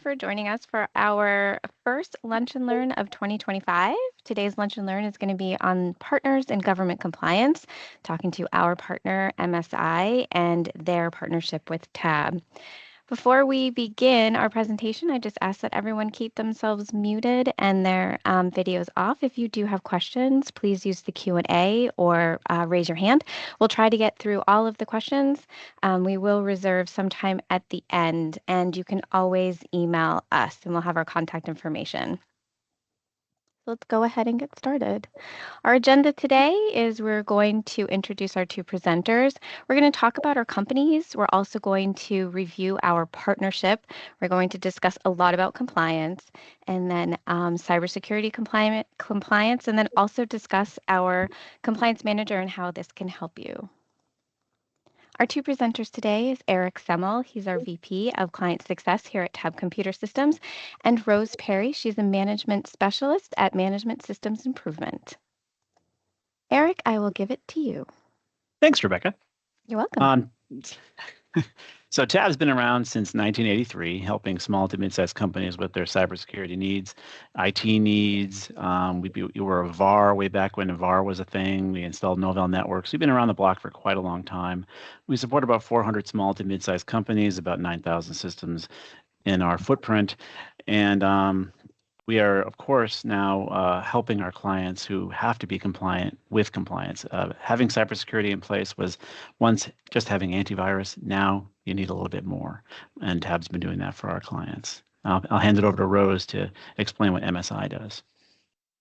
for joining us for our first Lunch and Learn of 2025. Today's Lunch and Learn is going to be on partners in government compliance, talking to our partner, MSI, and their partnership with TAB. Before we begin our presentation, I just ask that everyone keep themselves muted and their videos off. If you do have questions, please use the Q&A or raise your hand. We'll try to get through all of the questions. We will reserve some time at the end, and you can always email us, and we'll have our contact information. Let's go ahead and get started. Our agenda today is we're going to introduce our two presenters. We're going to talk about our companies. We're also going to review our partnership. We're going to discuss a lot about compliance and then cybersecurity compliance, and then also discuss our compliance manager and how this can help you. Our two presenters today is Eric Semmel. He's our VP of Client Success here at TAB Computer Systems, and Rose Perry. She's a management specialist at Management Systems Improvement. Eric, I will give it to you. Thanks, Rebecca. You're welcome. So TAB's been around since 1983, helping small to mid-sized companies with their cybersecurity needs, IT needs. We were a VAR way back when a VAR was a thing. We installed Novell networks. We've been around the block for quite a long time. We support about 400 small to mid-sized companies, about 9,000 systems in our footprint. And we are, of course, now helping our clients who have to be compliant with compliance. Having cybersecurity in place was once just having antivirus. Now you need a little bit more, and TAB's been doing that for our clients. I'll hand it over to Rose to explain what MSI does.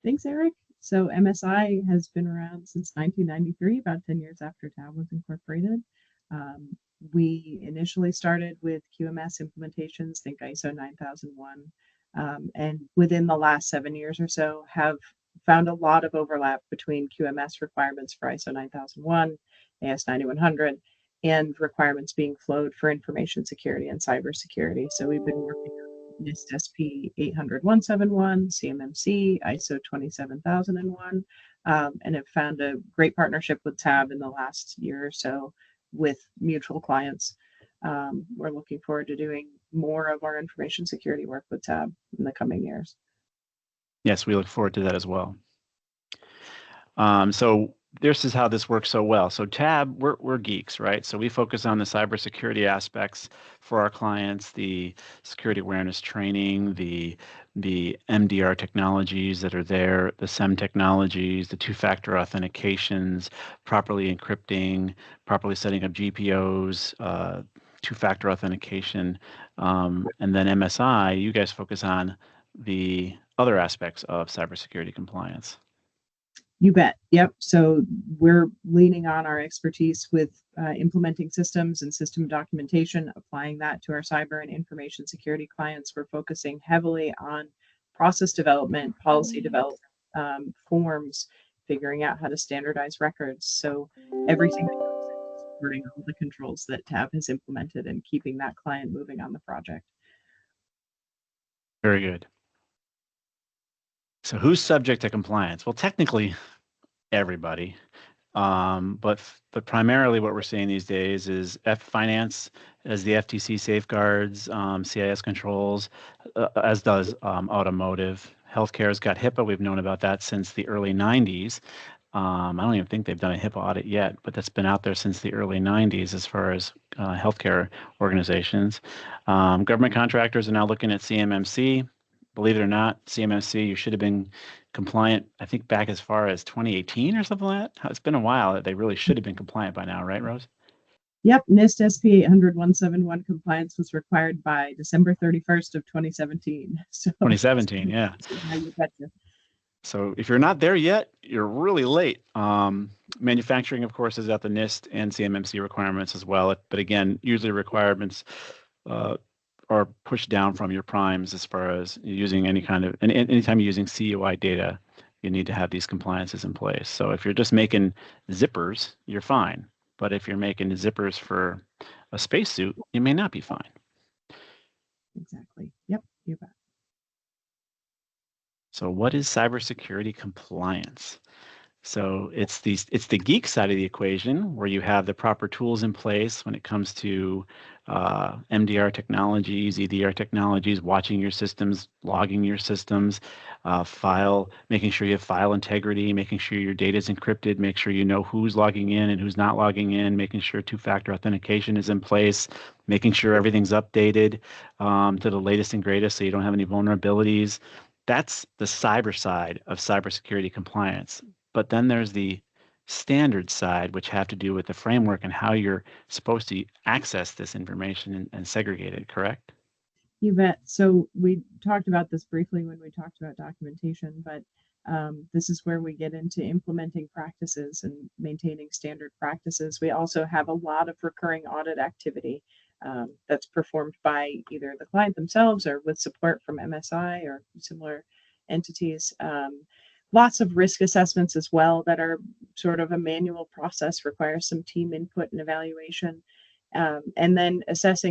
Thanks, Eric. So MSI has been around since 1993, about 10 years after TAB was incorporated. We initially started with QMS implementations, think ISO 9001. And within the last 7 years or so, have found a lot of overlap between QMS requirements for ISO 9001, AS 9100, and requirements being flowed for information security and cybersecurity. So we've been working on NIST SP 800-171, CMMC, ISO 27001, and have found a great partnership with TAB in the last year or so with mutual clients. We're looking forward to doing more of our information security work with TAB in the coming years. Yes, we look forward to that as well. So this is how this works so well. So TAB, we're geeks, right? So we focus on the cybersecurity aspects for our clients, the security awareness training, the MDR technologies that are there, the SEM technologies, the two-factor authentications, properly encrypting, properly setting up GPOs, two-factor authentication, and then MSI, you guys focus on the other aspects of cybersecurity compliance. You bet. Yep. So we're leaning on our expertise with implementing systems and system documentation, applying that to our cyber and information security clients. We're focusing heavily on process development, policy development, forms, figuring out how to standardize records. So everything that goes into supporting all the controls that TAB has implemented and keeping that client moving on the project. Very good. So who's subject to compliance? Well, technically, everybody. But primarily what we're seeing these days is finance as the FTC safeguards, CIS controls, as does automotive. Healthcare's got HIPAA. We've known about that since the early 90s. I don't even think they've done a HIPAA audit yet, but that's been out there since the early 90s as far as healthcare organizations. Government contractors are now looking at CMMC. Believe it or not, CMMC, you should have been compliant, I think, back as far as 2018 or something like that. It's been a while that they really should have been compliant by now, right, Rose? Yep, NIST SP 800-171 compliance was required by December 31st of 2017. So 2017, yeah. You betcha. So if you're not there yet, you're really late. Manufacturing, of course, is at the NIST and CMMC requirements as well. But again, usually requirements are pushed down from your primes as far as using any kind of, and anytime you're using CUI data, you need to have these compliances in place. So if you're just making zippers, you're fine. But if you're making zippers for a spacesuit, you may not be fine. Exactly. Yep, you bet. So what is cybersecurity compliance? So it's the geek side of the equation where you have the proper tools in place when it comes to MDR technologies, EDR technologies, watching your systems, logging your systems, making sure you have file integrity, making sure your data is encrypted, make sure you know who's logging in and who's not logging in, making sure two-factor authentication is in place, making sure everything's updated to the latest and greatest so you don't have any vulnerabilities. That's the cyber side of cybersecurity compliance. But then there's the standard side, which have to do with the framework and how you're supposed to access this information and segregate it, correct? You bet. So we talked about this briefly when we talked about documentation, but this is where we get into implementing practices and maintaining standard practices. We also have a lot of recurring audit activity that's performed by either the client themselves or with support from MSI or similar entities. Lots of risk assessments as well that are sort of a manual process, requires some team input and evaluation. And then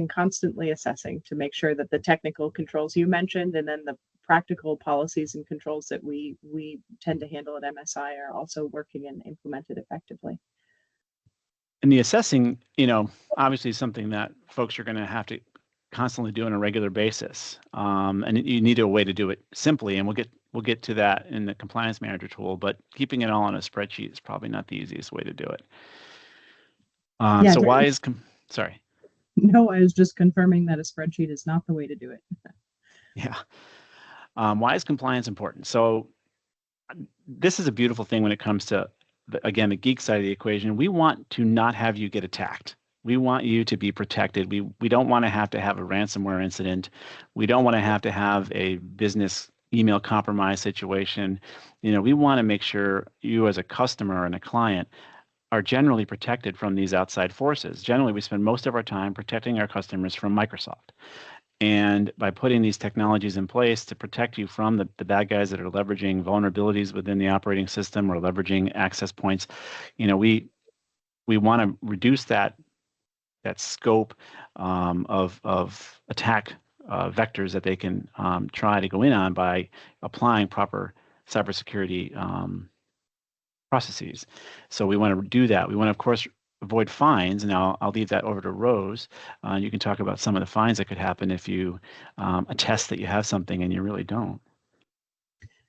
constantly assessing to make sure that the technical controls you mentioned and then the practical policies and controls that we tend to handle at MSI are also working and implemented effectively. And the assessing, obviously is something that folks are going to have to constantly do on a regular basis. And you need a way to do it simply, and we'll get to that in the compliance manager tool, but keeping it all on a spreadsheet is probably not the easiest way to do it. Yeah, so why is sorry. No, I was just confirming that a spreadsheet is not the way to do it. Yeah. Why is compliance important? So this is a beautiful thing when it comes to, again, the geek side of the equation. We want to not have you get attacked. We want you to be protected. We don't want to have a ransomware incident. We don't want to have a business email compromise situation. We want to make sure you as a customer and a client are generally protected from these outside forces. Generally, we spend most of our time protecting our customers from Microsoft. And by putting these technologies in place to protect you from the bad guys that are leveraging vulnerabilities within the operating system or leveraging access points, we want to reduce that scope of attack vectors that they can try to go in on by applying proper cybersecurity processes. So we want to do that. We want to, of course, avoid fines, and I'll leave that over to Rose. You can talk about some of the fines that could happen if you attest that you have something and you really don't.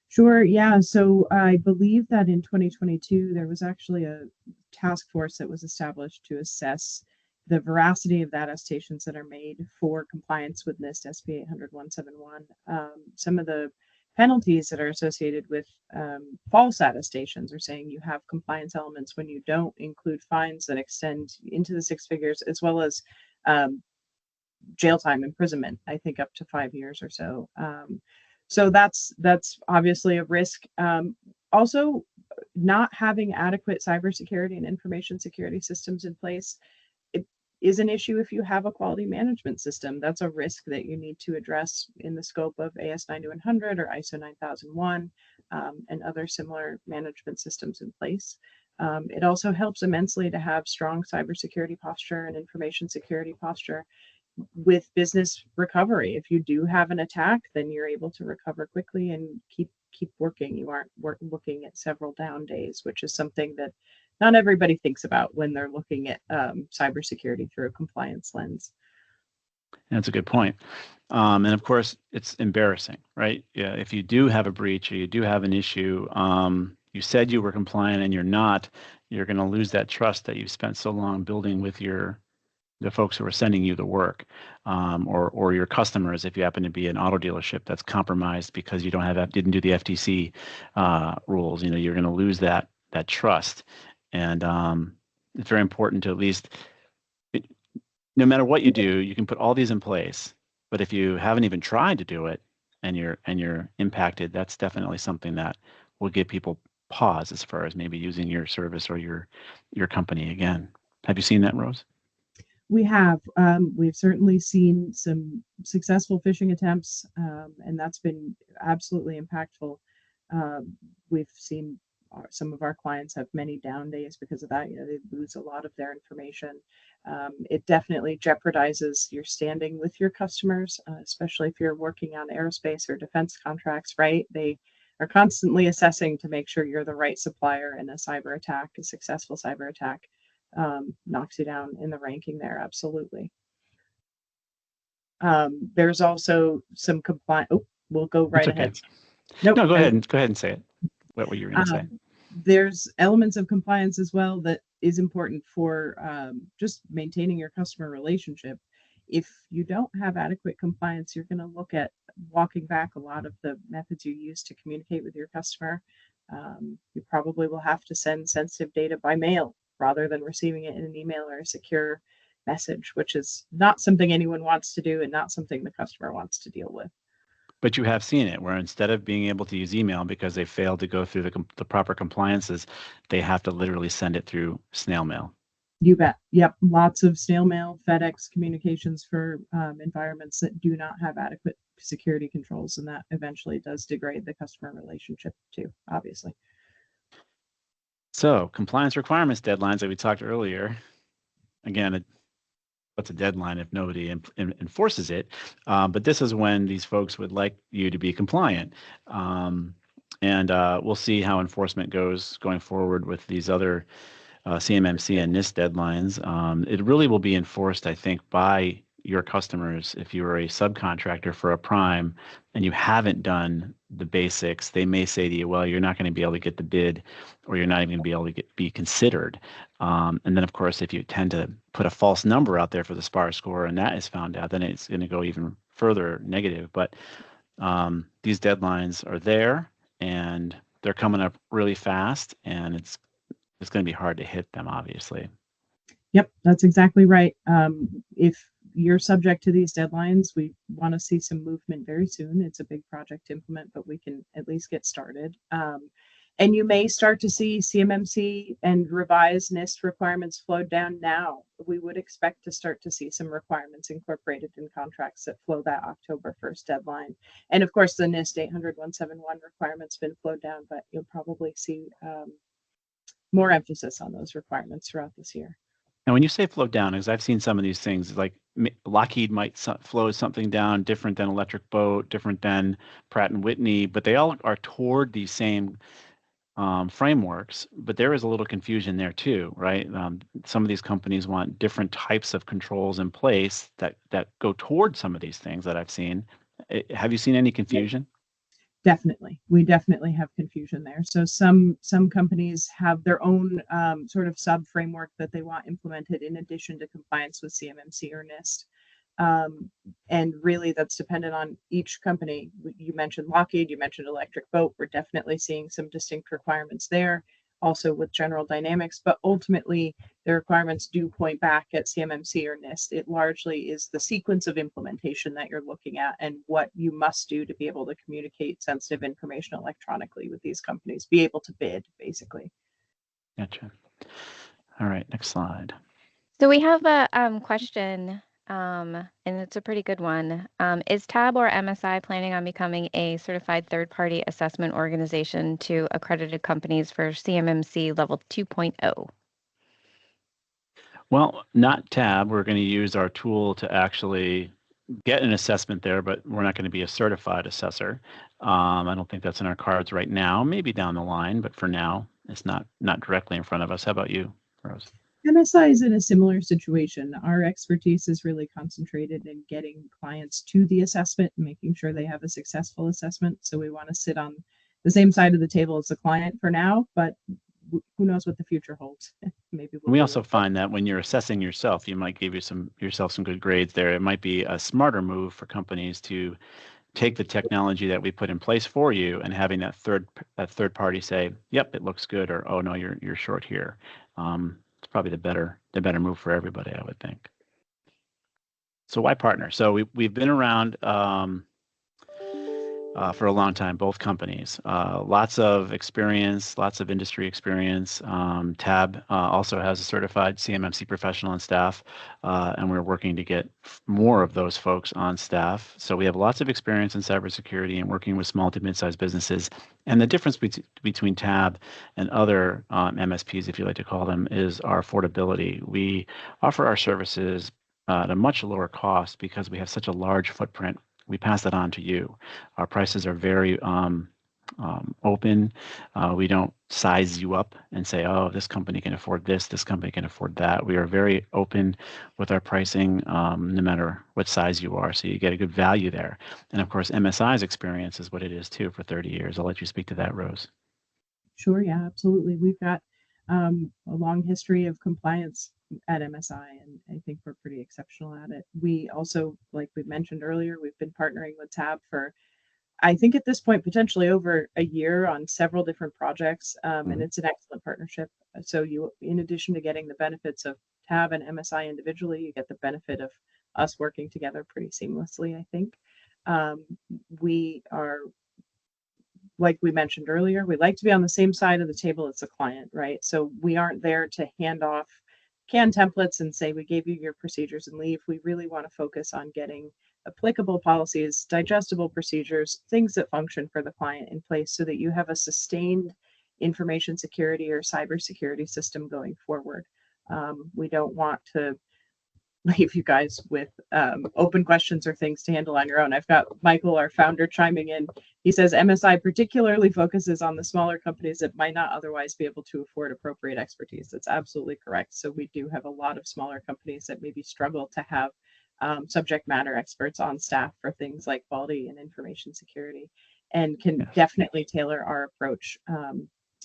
Sure. Yeah. So I believe that in 2022, there was actually a task force that was established to assess the veracity of the attestations that are made for compliance with NIST SP 800-171. Some of the penalties that are associated with false attestations are saying you have compliance elements when you don't, include fines that extend into the six figures, as well as jail time, imprisonment, I think up to 5 years or so. So that's obviously a risk. Also, not having adequate cybersecurity and information security systems in place, it is an issue if you have a quality management system. That's a risk that you need to address in the scope of AS9100 or ISO 9001 and other similar management systems in place. It also helps immensely to have strong cybersecurity posture and information security posture with business recovery. If you do have an attack, then you're able to recover quickly and keep working. You aren't looking at several down days, which is something that not everybody thinks about when they're looking at cybersecurity through a compliance lens. That's a good point. And of course, it's embarrassing, right? Yeah, if you do have a breach or you do have an issue, you said you were compliant and you're not, you're going to lose that trust that you've spent so long building with the folks who are sending you the work, or your customers if you happen to be an auto dealership that's compromised because you didn't do the FTC rules. You're going to lose that trust, and it's very important to at least, no matter what you do, you can put all these in place. But if you haven't even tried to do it and you're impacted, that's definitely something that will give people pause as far as maybe using your service or your company again. Have you seen that, Rose? We have. We've certainly seen some successful phishing attempts, and that's been absolutely impactful. We've seen some of our clients have many down days because of that. They lose a lot of their information. It definitely jeopardizes your standing with your customers, especially if you're working on aerospace or defense contracts, right? are constantly assessing to make sure you're the right supplier, and a cyber attack, a successful cyber attack, knocks you down in the ranking there. Absolutely. There's also some compliance. Oh, we'll go right That's okay. ahead. Nope. No, go ahead and say it. What were you going to say? There's elements of compliance as well that is important for just maintaining your customer relationship. If you don't have adequate compliance, you're going to look at walking back a lot of the methods you use to communicate with your customer. You probably will have to send sensitive data by mail rather than receiving it in an email or a secure message, which is not something anyone wants to do and not something the customer wants to deal with. But you have seen it where instead of being able to use email because they failed to go through the proper compliances, they have to literally send it through snail mail. You bet. Yep. Lots of snail mail, FedEx communications for environments that do not have adequate security controls. And that eventually does degrade the customer relationship too, obviously. So compliance requirements deadlines that we talked earlier, again, what's a deadline if nobody enforces it? But this is when these folks would like you to be compliant. And we'll see how enforcement goes going forward with these other CMMC and NIST deadlines. It really will be enforced, I think, by your customers. If you are a subcontractor for a prime and you haven't done the basics, they may say to you, well, you're not going to be able to get the bid, or you're not even going to be able to be considered. And then, of course, if you tend to put a false number out there for the SPAR score and that is found out, then it's going to go even further negative. But these deadlines are there and they're coming up really fast, and it's going to be hard to hit them, obviously. Yep, that's exactly right. If you're subject to these deadlines, we want to see some movement very soon. It's a big project to implement, but we can at least get started. And you may start to see CMMC and revised NIST requirements flowed down now. We would expect to start to see some requirements incorporated in contracts that flow that October 1st deadline. And of course, the NIST 800-171 requirements been flowed down, but you'll probably see more emphasis on those requirements throughout this year. Now, when you say flow down, because I've seen some of these things, like Lockheed might flow something down different than Electric Boat, different than Pratt and Whitney, but they all are toward these same frameworks. But there is a little confusion there too, right? Some of these companies want different types of controls in place that go toward some of these things that I've seen. Have you seen any confusion? Definitely. We definitely have confusion there. So some companies have their own sort of sub framework that they want implemented in addition to compliance with CMMC or NIST. And really that's dependent on each company. You mentioned Lockheed, you mentioned Electric Boat. We're definitely seeing some distinct requirements there, also with General Dynamics, but ultimately the requirements do point back at CMMC or NIST. It largely is the sequence of implementation that you're looking at and what you must do to be able to communicate sensitive information electronically with these companies, be able to bid, basically. Gotcha. All right, next slide. So we have a question, and it's a pretty good one. Is TAB or MSI planning on becoming a certified third-party assessment organization to accredited companies for CMMC level 2.0? Well, not TAB. We're going to use our tool to actually get an assessment there, but we're not going to be a certified assessor. I don't think that's in our cards right now, maybe down the line, but for now, it's not directly in front of us. How about you, Rose? MSI is in a similar situation. Our expertise is really concentrated in getting clients to the assessment and making sure they have a successful assessment. So we want to sit on the same side of the table as the client for now, but who knows what the future holds. Maybe we also find that when you're assessing yourself, you might give yourself some good grades there. It might be a smarter move for companies to take the technology that we put in place for you and having that third party say, yep, it looks good, or oh no, you're short here. It's probably the better move for everybody, I would think. So why partner? So we've been around for a long time, both companies. Lots of experience, lots of industry experience. TAB also has a certified CMMC professional on staff, and we're working to get more of those folks on staff. So we have lots of experience in cybersecurity and working with small to mid-sized businesses. And the difference between TAB and other MSPs, if you like to call them, is our affordability. We offer our services at a much lower cost because we have such a large footprint. We pass that on to you. Our prices are very open. We don't size you up and say, oh, this company can afford this company can afford that. We are very open with our pricing, no matter what size you are. So you get a good value there. And of course, MSI's experience is what it is too for 30 years. I'll let you speak to that, Rose. Sure, yeah, absolutely. We've got a long history of compliance at MSI, and I think we're pretty exceptional at it. We also, like we mentioned earlier, we've been partnering with TAB for, I think at this point, potentially over a year on several different projects, and it's an excellent partnership. So you, in addition to getting the benefits of TAB and MSI individually, you get the benefit of us working together pretty seamlessly, I think. Um, we are, like we mentioned earlier, we like to be on the same side of the table as the client, right? So we aren't there to hand off canned templates and say, we gave you your procedures and leave. We really want to focus on getting applicable policies, digestible procedures, things that function for the client in place so that you have a sustained information security or cybersecurity system going forward. We don't want to leave you guys with open questions or things to handle on your own. I've got Michael, our founder, chiming in. He says MSI particularly focuses on the smaller companies that might not otherwise be able to afford appropriate expertise. That's absolutely correct. So we do have a lot of smaller companies that maybe struggle to have subject matter experts on staff for things like quality and information security, and can definitely tailor our approach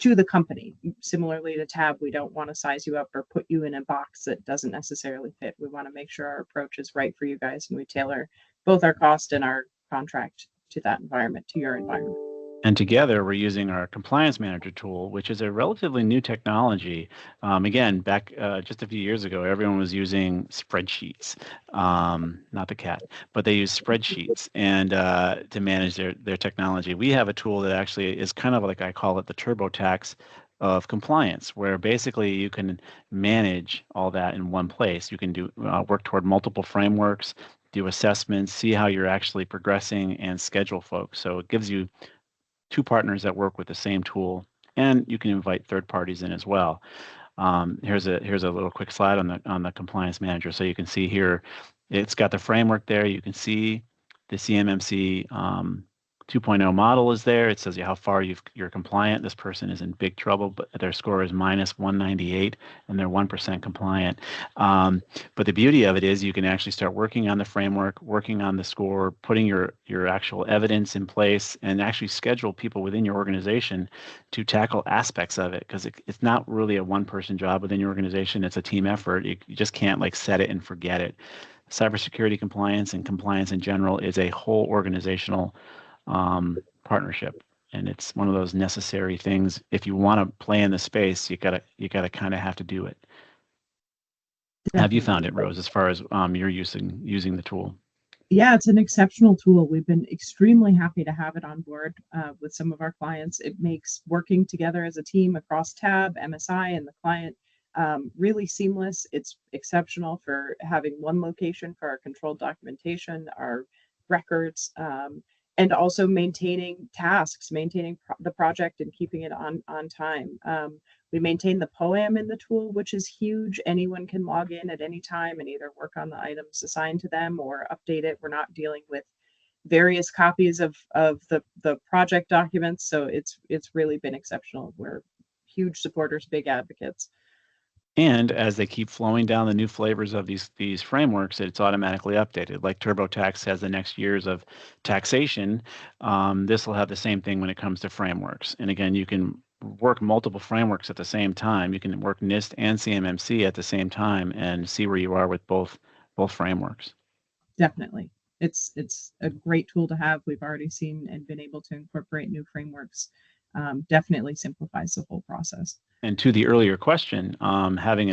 to the company. Similarly to TAB, we don't want to size you up or put you in a box that doesn't necessarily fit. We want to make sure our approach is right for you guys, and we tailor both our cost and our contract to that environment, to your environment. And together, we're using our Compliance Manager tool, which is a relatively new technology. Again, back just a few years ago, everyone was using spreadsheets, not the cat, but they use spreadsheets and to manage their technology. We have a tool that actually is kind of like, I call it the TurboTax of compliance, where basically you can manage all that in one place. You can do work toward multiple frameworks, do assessments, see how you're actually progressing, and schedule folks. So it gives you two partners that work with the same tool, and you can invite third parties in as well. Here's a little quick slide on the Compliance Manager, so you can see here, it's got the framework there. You can see the CMMC 2.0 model is there. It says you how far you're compliant. This person is in big trouble, but their score is -198, and they're 1% compliant. But the beauty of it is you can actually start working on the framework, working on the score, putting your actual evidence in place, and actually schedule people within your organization to tackle aspects of it, because it's not really a one-person job within your organization. It's a team effort. You just can't like set it and forget it. Cybersecurity compliance and compliance in general is a whole organizational partnership, and it's one of those necessary things. If you want to play in the space, you gotta kind of have to do it. Definitely. Have you found it, Rose, as far as you're using the tool? Yeah, it's an exceptional tool. We've been extremely happy to have it on board with some of our clients. It makes working together as a team across TAB, MSI, and the client really seamless. It's exceptional for having one location for our controlled documentation, our records, and also maintaining tasks, maintaining the project and keeping it on time. We maintain the POAM in the tool, which is huge. Anyone can log in at any time and either work on the items assigned to them or update it. We're not dealing with various copies of the project documents, so it's really been exceptional. We're huge supporters, big advocates. And as they keep flowing down the new flavors of these frameworks, it's automatically updated. Like TurboTax has the next years of taxation, this will have the same thing when it comes to frameworks. And again, you can work multiple frameworks at the same time. You can work NIST and CMMC at the same time and see where you are with both frameworks. Definitely. It's a great tool to have. We've already seen and been able to incorporate new frameworks. Definitely simplifies the whole process. And to the earlier question, having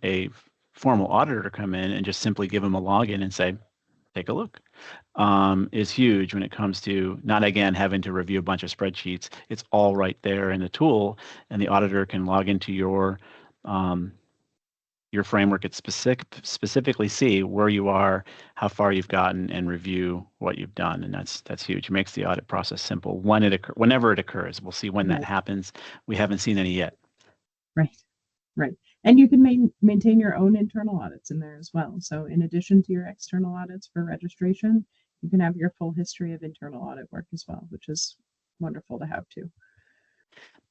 a formal auditor come in and just simply give them a login and say, take a look, is huge when it comes to not, again, having to review a bunch of spreadsheets. It's all right there in the tool, and the auditor can log into your framework and specifically see where you are, how far you've gotten, and review what you've done. And that's huge. It makes the audit process simple whenever it occurs. We'll see when that happens. We haven't seen any yet. Right. And you can maintain your own internal audits in there as well. So in addition to your external audits for registration, you can have your full history of internal audit work as well, which is wonderful to have too.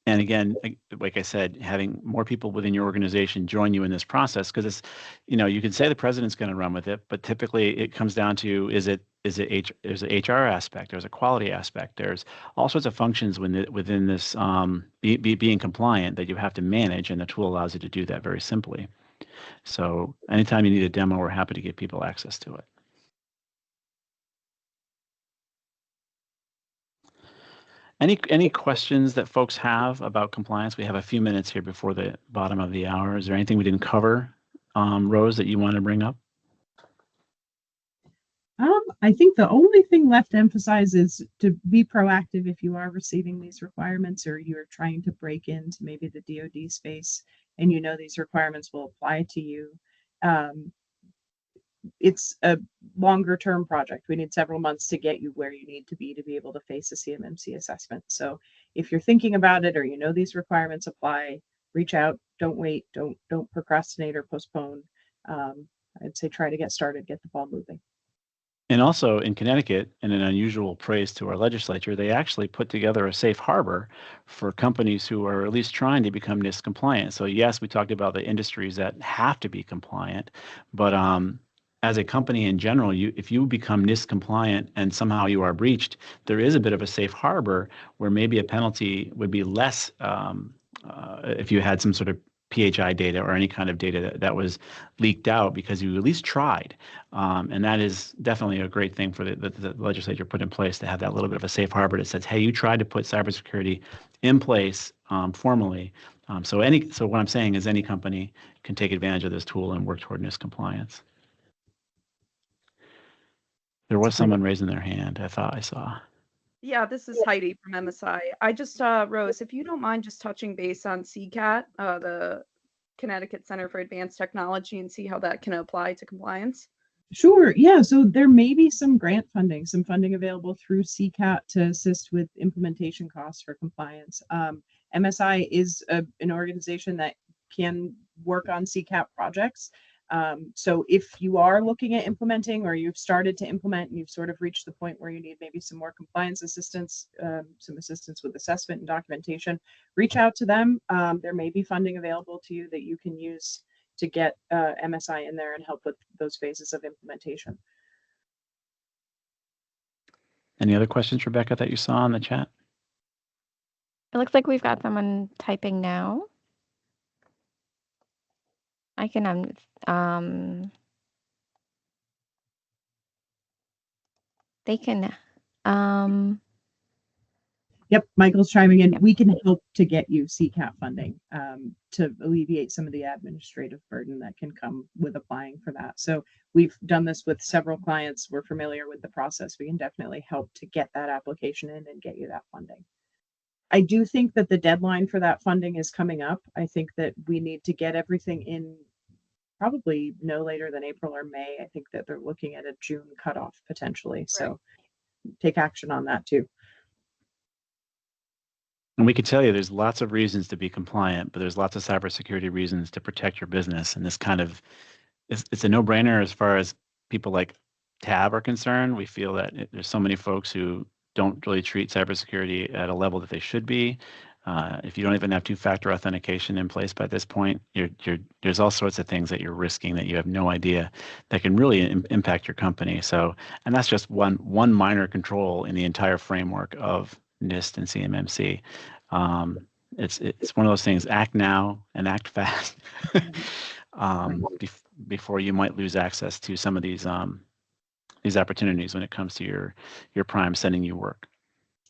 And again, like I said, having more people within your organization join you in this process, because it's, you can say the president's going to run with it, but typically it comes down to there's an HR aspect, there's a quality aspect, there's all sorts of functions within this being compliant that you have to manage, and the tool allows you to do that very simply. So anytime you need a demo, we're happy to give people access to it. Any questions that folks have about compliance? We have a few minutes here before the bottom of the hour. Is there anything we didn't cover, Rose, that you want to bring up? I think the only thing left to emphasize is to be proactive if you are receiving these requirements or you're trying to break into maybe the DoD space and these requirements will apply to you. It's a longer term project. We need several months to get you where you need to be able to face a CMMC assessment. So if you're thinking about it or these requirements apply, reach out. Don't wait. Don't procrastinate or postpone. I'd say try to get started, get the ball moving. And also in Connecticut, in an unusual praise to our legislature, they actually put together a safe harbor for companies who are at least trying to become NIST compliant. So yes, we talked about the industries that have to be compliant, but as a company in general, if you become NIST compliant and somehow you are breached, there is a bit of a safe harbor where maybe a penalty would be less if you had some sort of PHI data or any kind of data that was leaked out because you at least tried. And that is definitely a great thing for the legislature put in place to have that little bit of a safe harbor that says, hey, you tried to put cybersecurity in place formally. So what I'm saying is any company can take advantage of this tool and work toward NIST compliance. There was someone raising their hand, I thought I saw. Yeah, this is Heidi from MSI. I just, Rose, if you don't mind just touching base on CCAT, the Connecticut Center for Advanced Technology, and see how that can apply to compliance. Sure. Yeah. So there may be some grant funding, some funding available through CCAT to assist with implementation costs for compliance. MSI is an organization that can work on CCAT projects. So if you are looking at implementing or you've started to implement and you've sort of reached the point where you need maybe some more compliance assistance, some assistance with assessment and documentation, reach out to them. There may be funding available to you that you can use to get MSI in there and help with those phases of implementation. Any other questions, Rebecca, that you saw in the chat? It looks like we've got someone typing now. I can they can Yep, Michael's chiming in. Yep. We can help to get you CCAT funding to alleviate some of the administrative burden that can come with applying for that. So we've done this with several clients. We're familiar with the process. We can definitely help to get that application in and get you that funding. I do think that the deadline for that funding is coming up. I think that we need to get everything in probably no later than April or May. I think that they're looking at a June cutoff potentially. Right. So take action on that too. And we could tell you there's lots of reasons to be compliant, but there's lots of cybersecurity reasons to protect your business. And this kind of, it's a no-brainer as far as people like TAB are concerned. We feel that there's so many folks who don't really treat cybersecurity at a level that they should be. If you don't even have two-factor authentication in place by this point, there's all sorts of things that you're risking that you have no idea that can really impact your company. So, and that's just one minor control in the entire framework of NIST and CMMC. It's one of those things, act now and act fast before you might lose access to some of these opportunities when it comes to your prime sending you work.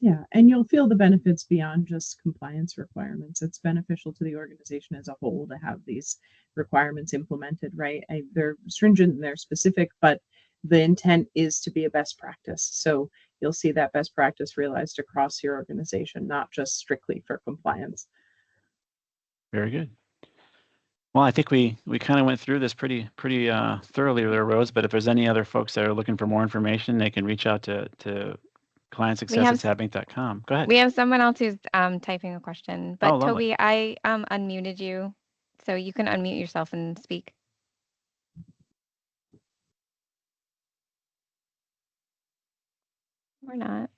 Yeah, and you'll feel the benefits beyond just compliance requirements. It's beneficial to the organization as a whole to have these requirements implemented, right? They're stringent and they're specific, but the intent is to be a best practice. So you'll see that best practice realized across your organization, not just strictly for compliance. Very good. Well, I think we kind of went through this pretty thoroughly there, Rose, but if there's any other folks that are looking for more information, they can reach out to clientsuccess@tabbank.com. Go ahead. We have someone else who's typing a question, but oh, Toby, I unmuted you, so you can unmute yourself and speak. We're not.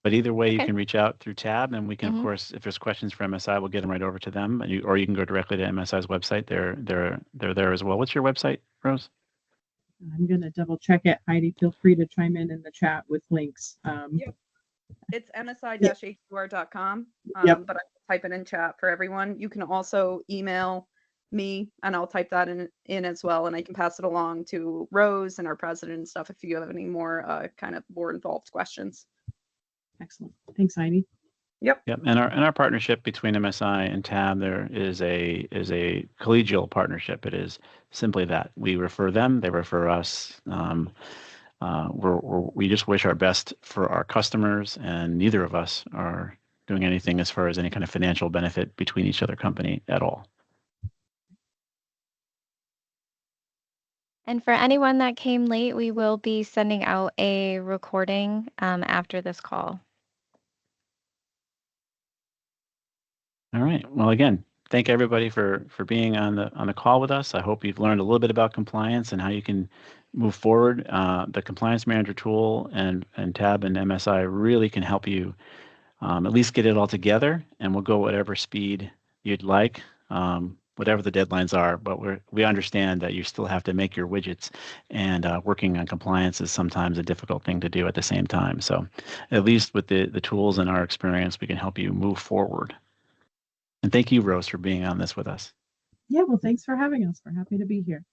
But either way, you Okay. can reach out through Tab, and we can, Mhm. of course, if there's questions for MSI, we'll get them right over to them, and or you can go directly to MSI's website. They're there as well. What's your website, Rose? I'm going to double check it. Heidi, feel free to chime in the chat with links. Yep. It's msi-hr.com, Yep. but I can type it in chat for everyone. You can also email me, and I'll type that in as well, and I can pass it along to Rose and our president and stuff if you have any more kind of more involved questions. Excellent. Thanks, Heidi. Yep, and our partnership between MSI and Tab there is a collegial partnership. It is simply that we refer them, they refer us. We just wish our best for our customers, and neither of us are doing anything as far as any kind of financial benefit between each other company at all. And for anyone that came late, we will be sending out a recording after this call. All right. Well, again, thank everybody for being on the call with us. I hope you've learned a little bit about compliance and how you can move forward. The Compliance Manager tool and Tab and MSI really can help you at least get it all together, and we'll go whatever speed you'd like, whatever the deadlines are. But we understand that you still have to make your widgets, and working on compliance is sometimes a difficult thing to do at the same time. So at least with the tools and our experience, we can help you move forward. And thank you, Rose, for being on this with us. Yeah, well, thanks for having us. We're happy to be here.